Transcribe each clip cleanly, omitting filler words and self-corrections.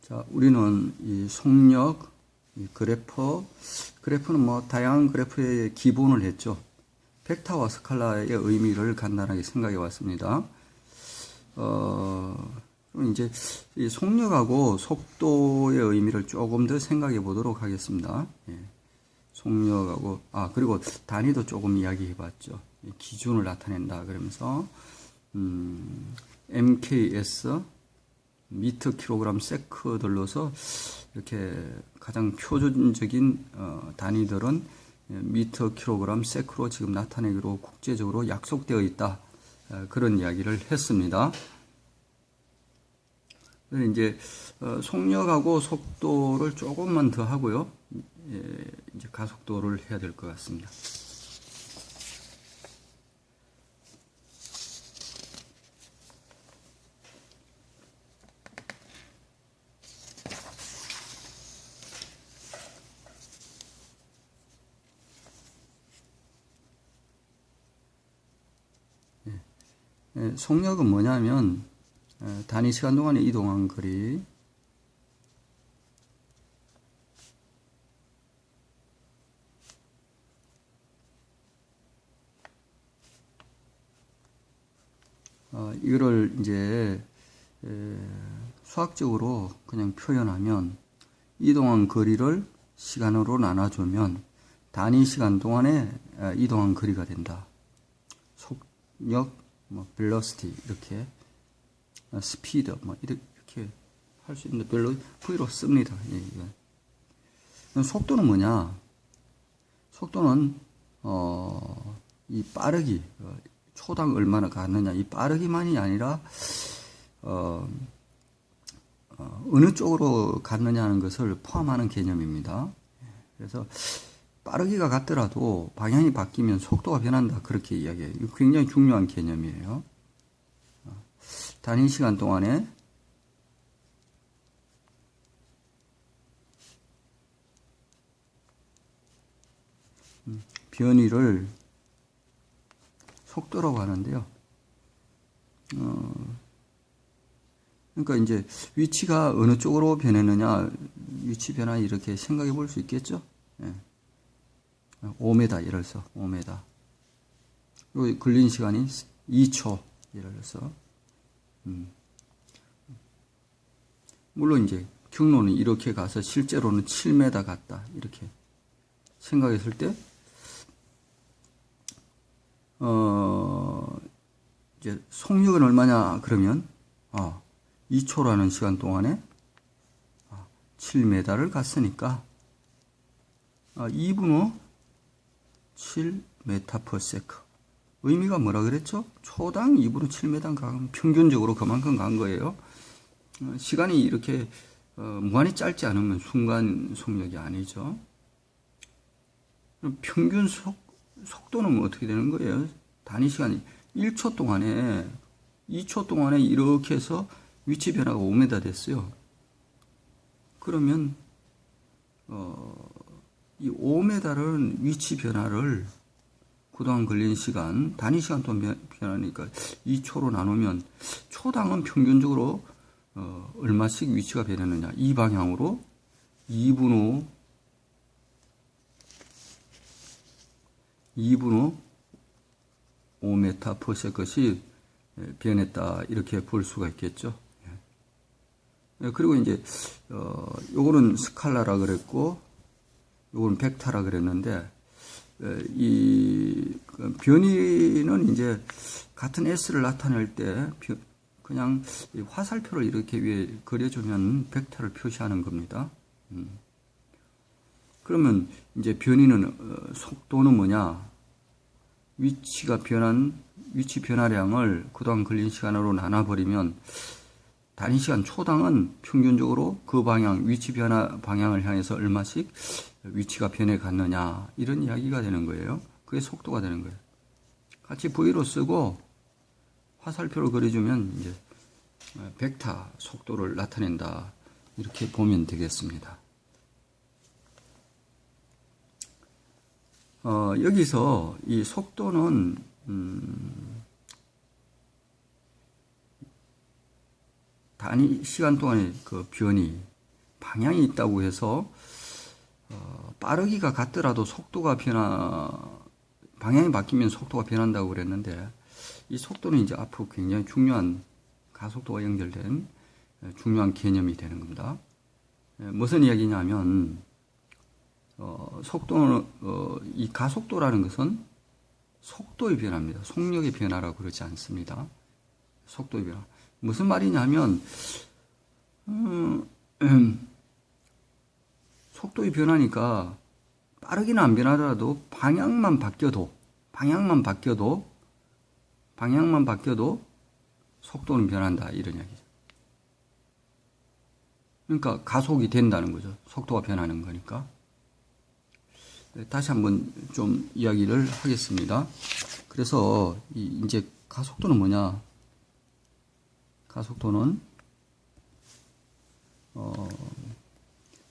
자, 우리는 이 속력, 이 그래프는 뭐 다양한 그래프의 기본을 했죠. 벡터와 스칼라의 의미를 간단하게 생각해 왔습니다. 그럼 이제 이 속력하고 속도의 의미를 조금 더 생각해 보도록 하겠습니다. 예. 속력하고, 그리고 단위도 조금 이야기해 봤죠. 기준을 나타낸다. 그러면서, MKS, 미터, 킬로그램, 세크들로서 이렇게 가장 표준적인 단위들은 미터, 킬로그램, 세크로 지금 나타내기로 국제적으로 약속되어 있다. 그런 이야기를 했습니다. 그래서 이제 속력하고 속도를 조금만 더 하고요. 이제 가속도를 해야 될 것 같습니다. 속력은 뭐냐면 단위 시간 동안에 이동한 거리, 이거를 이제 수학적으로 그냥 표현하면 이동한 거리를 시간으로 나눠주면 단위 시간 동안에 이동한 거리가 된다. 속력, velocity 이렇게 스피드 이렇게 할 수 있는데 별로 V로 씁니다. 예. 속도는 뭐냐? 속도는 이 빠르기 초당 얼마나 가느냐 이 빠르기만이 아니라 어느 쪽으로 갔느냐 하는 것을 포함하는 개념입니다. 그래서 빠르기가 같더라도 방향이 바뀌면 속도가 변한다. 그렇게 이야기해요. 이거 굉장히 중요한 개념이에요. 단위 시간 동안에 변이를 속도라고 하는데요. 그러니까 이제 위치가 어느 쪽으로 변했느냐, 위치 변화 이렇게 생각해 볼 수 있겠죠? 예. 5m, 예를 들어서 5m. 그리고 걸린 시간이 2초, 예를 들어서. 물론 이제 경로는 이렇게 가서 실제로는 7m 갔다. 이렇게 생각했을 때, 이제 속력은 얼마냐, 그러면, 2초라는 시간 동안에 7m를 갔으니까, 2분 후 7m/s. 의미가 뭐라 그랬죠? 초당 2분 후 7m 가면 평균적으로 그만큼 간 거예요. 시간이 이렇게 무한히 짧지 않으면 순간 속력이 아니죠. 평균 속도는 어떻게 되는 거예요? 단위 시간이 1초 동안에 2초 동안에 이렇게 해서 위치 변화가 5m 됐어요. 그러면 이 5m는 위치 변화를 그동안 걸린 시간, 단위 시간 동안 변하니까 2초로 나누면 초당은 평균적으로 얼마씩 위치가 변했느냐. 이 방향으로 2분 후 5m/s씩 변했다. 이렇게 볼 수가 있겠죠. 그리고 이제 요거는 스칼라라 그랬고 요거는 벡터라 그랬는데 이 변이는 이제 같은 S를 나타낼 때 그냥 화살표를 이렇게 위에 그려주면 벡터를 표시하는 겁니다. 그러면 이제 변이는 속도는 뭐냐? 위치 변화량을 그동안 걸린 시간으로 나눠버리면 단위 시간 초당은 평균적으로 그 방향, 위치 변화 방향을 향해서 얼마씩 위치가 변해 갔느냐, 이런 이야기가 되는 거예요. 그게 속도가 되는 거예요. 같이 V로 쓰고 화살표를 그려주면 이제 벡터 속도를 나타낸다. 이렇게 보면 되겠습니다. 여기서 이 속도는 단위 시간 동안의 그 변이, 방향이 있다고 해서 빠르기가 같더라도 방향이 바뀌면 속도가 변한다고 그랬는데, 이 속도는 이제 앞으로 굉장히 중요한 가속도와 연결된 중요한 개념이 되는 겁니다. 무슨 이야기냐면, 이 가속도라는 것은 속도의 변화입니다. 속력의 변화라고 그러지 않습니다. 속도의 변화. 무슨 말이냐면, 속도의 변화니까 빠르게는 안 변하더라도 방향만 바뀌어도 속도는 변한다, 이런 이야기죠. 그러니까 가속이 된다는 거죠. 속도가 변하는 거니까. 다시 한번 좀 이야기를 하겠습니다. 그래서 이제 가속도는 뭐냐? 가속도는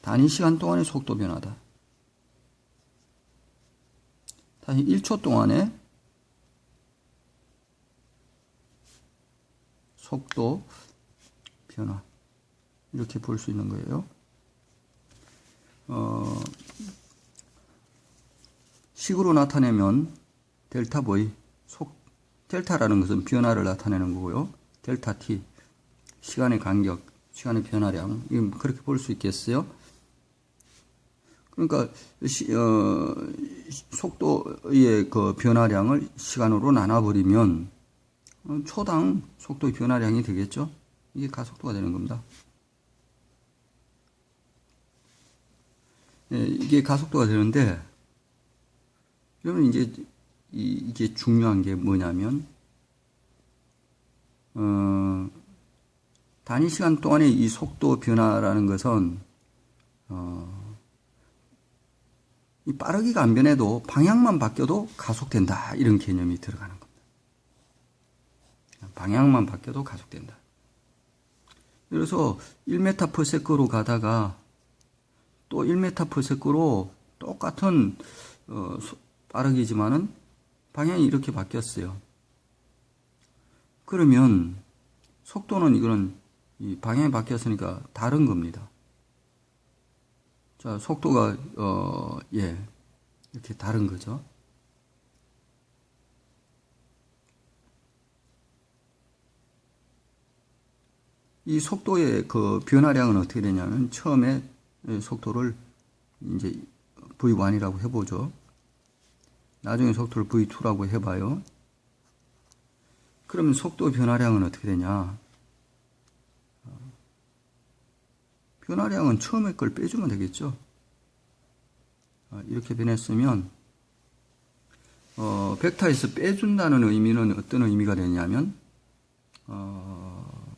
단위 시간 동안의 속도 변화다. 다시 1초 동안의 속도 변화, 이렇게 볼 수 있는 거예요. 식으로 나타내면 델타 V, 델타라는 것은 변화를 나타내는 거고요. 델타 T, 시간의 간격, 시간의 변화량, 그렇게 볼 수 있겠어요? 그러니까 속도의 그 변화량을 시간으로 나눠버리면 초당 속도의 변화량이 되겠죠? 이게 가속도가 되는 겁니다. 이게 가속도가 되는데, 그러면 이제 이게 중요한 게 뭐냐면, 단위 시간 동안의 이 속도 변화라는 것은 이 빠르기가 안 변해도 방향만 바뀌어도 가속된다, 이런 개념이 들어가는 겁니다. 방향만 바뀌어도 가속된다. 그래서 1m/s로 가다가 또 1m/s로 똑같은 빠르기지만은 방향이 이렇게 바뀌었어요. 그러면 속도는 이거는 이 방향이 바뀌었으니까 다른 겁니다. 자, 속도가 이렇게 다른 거죠. 이 속도의 그 변화량은 어떻게 되냐면, 처음에 속도를 이제 V1이라고 해보죠. 나중에 속도를 V2라고 해봐요. 그러면 속도 변화량은 어떻게 되냐? 변화량은 처음에 걸 빼주면 되겠죠. 이렇게 변했으면 벡터에서 빼준다는 의미는 어떤 의미가 되냐면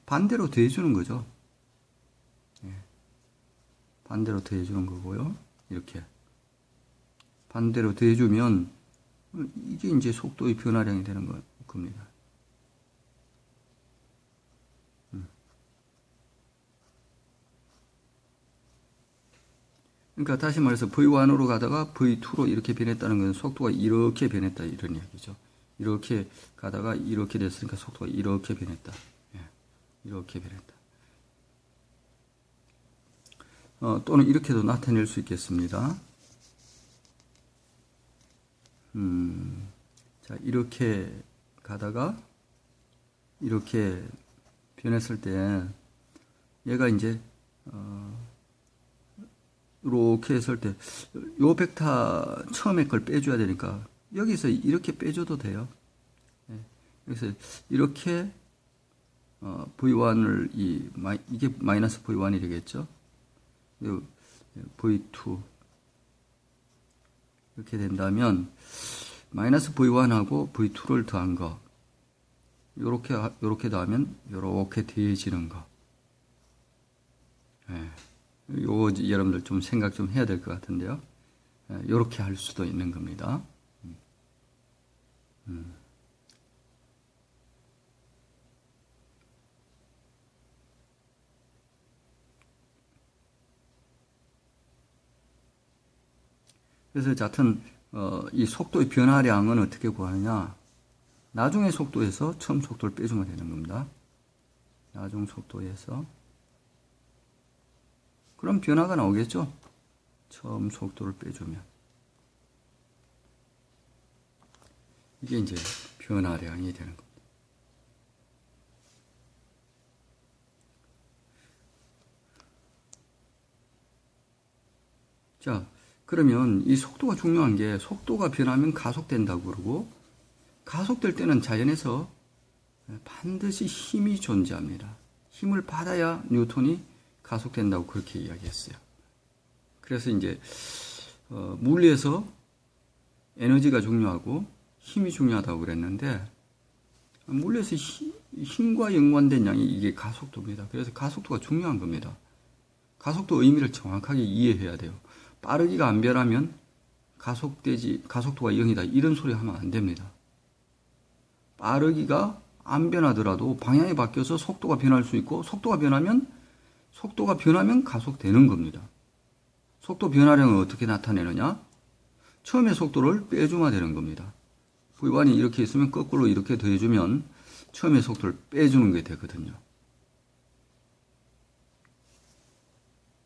반대로 더해주는 거죠. 반대로 더해주는 거고요. 이렇게 반대로 더해주면 이게 이제 속도의 변화량이 되는 겁니다. 그러니까 다시 말해서 V1으로 가다가 V2로 이렇게 변했다는 것은 속도가 이렇게 변했다, 이런 이야기죠. 이렇게 가다가 이렇게 됐으니까 속도가 이렇게 변했다. 이렇게 변했다. 또는 이렇게도 나타낼 수 있겠습니다. 자, 이렇게 가다가 이렇게 변했을 때 얘가 이제 이렇게 했을 때 요 벡터 처음에 걸 빼줘야 되니까 여기서 이렇게 빼줘도 돼요. 그래서 이렇게 V1을 이게 마이너스 V1이 되겠죠. V2 이렇게 된다면 마이너스 V1하고 V2를 더한 거, 요렇게 더하면 요렇게 더해지는 거. 요거 여러분들 좀 생각 좀 해야 될 것 같은데요. 요렇게 할 수도 있는 겁니다. 그래서 여하튼 이 속도의 변화량은 어떻게 구하느냐? 나중의 속도에서 처음 속도를 빼주면 되는 겁니다. 나중 속도에서 그럼 변화가 나오겠죠. 처음 속도를 빼주면. 이게 이제 변화량이 되는 겁니다. 자, 그러면 이 속도가 중요한 게 속도가 변하면 가속된다고 그러고 가속될 때는 자연에서 반드시 힘이 존재합니다. 힘을 받아야 뉴턴이 가속된다고 그렇게 이야기했어요. 그래서 이제 물리에서 에너지가 중요하고 힘이 중요하다고 그랬는데 물리에서 힘과 연관된 양이 이게 가속도입니다. 그래서 가속도가 중요한 겁니다. 가속도 의미를 정확하게 이해해야 돼요. 빠르기가 안 변하면 가속도가 0이다 이런 소리 하면 안 됩니다. 빠르기가 안 변하더라도 방향이 바뀌어서 속도가 변할 수 있고 속도가 변하면 가속되는 겁니다. 속도 변화량을 어떻게 나타내느냐? 처음에 속도를 빼주면 되는 겁니다. V1이 이렇게 있으면 거꾸로 이렇게 더해주면 처음에 속도를 빼주는 게 되거든요.